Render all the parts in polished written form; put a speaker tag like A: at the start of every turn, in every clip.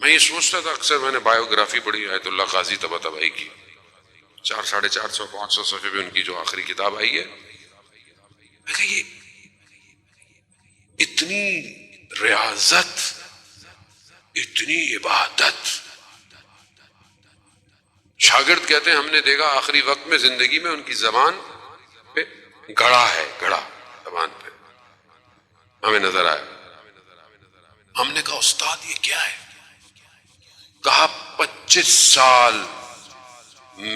A: میں یہ سوچتا تھا اکثر، میں نے بایوگرافی پڑھی آیت اللہ قاضی طباطبائی کی، 400-450 صفحے پہ ان کی جو آخری کتاب آئی ہے. میں کہا یہ اتنی ریاضت، اتنی عبادت. شاگرد کہتے ہیں ہم نے دیکھا آخری وقت میں زندگی میں ان کی زبان پہ گڑا ہے، گڑا زبان پہ ہمیں نظر آیا. ہم نے کہا استاد یہ کیا ہے؟ کہا 25 سال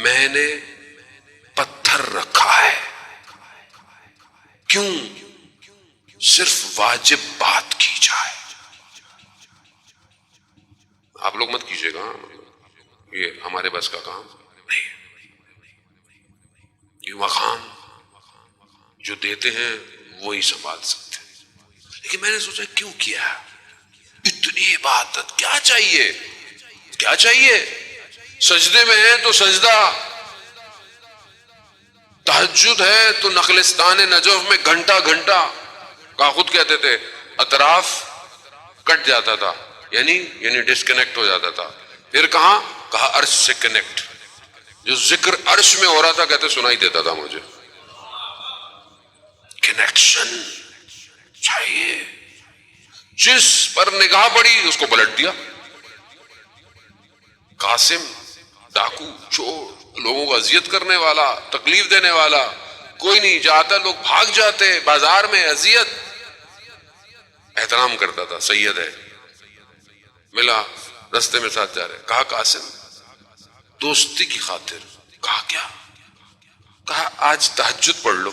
A: میں نے پتھر رکھا ہے. کیوں؟ صرف واجب بات کی جائے. آپ لوگ مت کیجیے گا، یہ ہمارے بس کا کام نہیں. یہ مقام جو دیتے ہیں وہی سنبھال سکتے ہیں. لیکن میں نے سوچا کیوں کیا؟ اتنی عبادت کیا چاہیے؟ کیا چاہیے؟ سجدے میں ہے تو سجدہ، تہجد ہے تو نخلستان نجف میں گھنٹہ گھنٹہ. کا خود کہتے تھے اطراف کٹ جاتا تھا، یعنی ڈسکنیکٹ ہو جاتا تھا. پھر کہاں؟ کہا عرش سے کنیکٹ. جو ذکر عرش میں ہو رہا تھا کہتے سنائی دیتا تھا مجھے. کنیکشن چاہیے. جس پر نگاہ پڑی اس کو پلٹ دیا. قاسم، ڈاکو، چور، لوگوں کو اذیت کرنے والا، تکلیف دینے والا، کوئی نہیں جاتا، لوگ بھاگ جاتے. بازار میں اذیت. احترام کرتا تھا، سید ہے. ملا، رستے میں ساتھ جا رہے. کہا قاسم دوستی کی خاطر. کہا کیا؟ کہا آج تہجد پڑھ لو.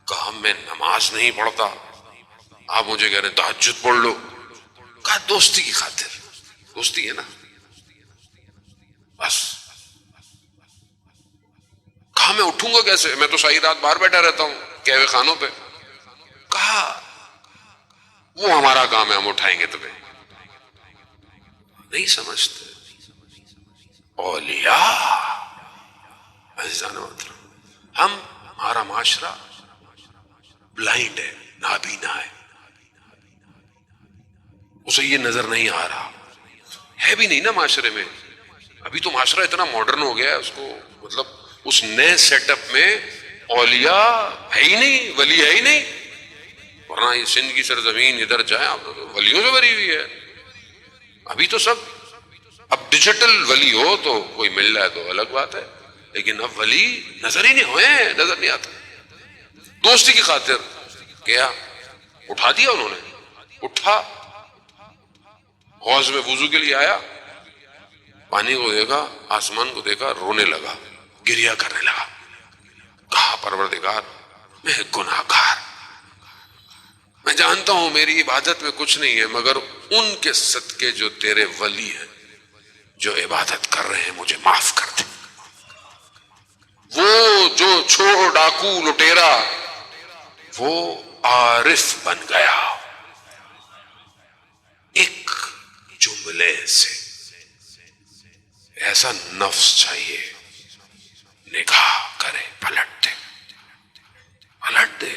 A: کہا میں نماز نہیں پڑھتا، آپ مجھے کہہ رہے ہیں تہجد پڑھ لو. کہا دوستی کی خاطر. دوستی ہے نا بس. کہا میں اٹھوں گا کیسے؟ میں تو ساری رات باہر بیٹھا رہتا ہوں کہوے خانوں پہ. کہا وہ ہمارا کام ہے، ہم اٹھائیں گے تمہیں. نہیں سمجھتے اولیاء. عزیزان محترم، ہمارا معاشرہ بلائنڈ ہے، نابینا ہے. اسے یہ نظر نہیں آ رہا ہے بھی نہیں نا معاشرے میں. ابھی تو معاشرہ اتنا ماڈرن ہو گیا ہے، اس کو مطلب اس نئے سیٹ اپ میں اولیاء ہے ہی نہیں، ولی ہے ہی نہیں. ورنہ یہ سندھ کی سرزمین ادھر جائیں آپ ولیوں سے بھری ہوئی ہے. ابھی تو سب، اب ڈیجیٹل ولی ہو تو کوئی مل رہا ہے تو الگ بات ہے، لیکن اب ولی نظر ہی نہیں ہوئے، نظر نہیں آتا. دوستی کی خاطر کیا اٹھا دیا انہوں نے. اٹھا حوض میں وضو کے لیے آیا، پانی کو دیکھا، آسمان کو دیکھا، رونے لگا، گریا کرنے لگا. کہا پروردگار میں گناہگار، میں جانتا ہوں میری عبادت میں کچھ نہیں ہے، مگر ان کے صدقے جو تیرے ولی ہیں جو عبادت کر رہے ہیں مجھے معاف کر دے. وہ جو چور، ڈاکو، لٹیرا، وہ عارف بن گیا ایک جملے سے. ایسا نفس چاہیے، نگاہ کرے، پلٹ دے، پلٹ دے.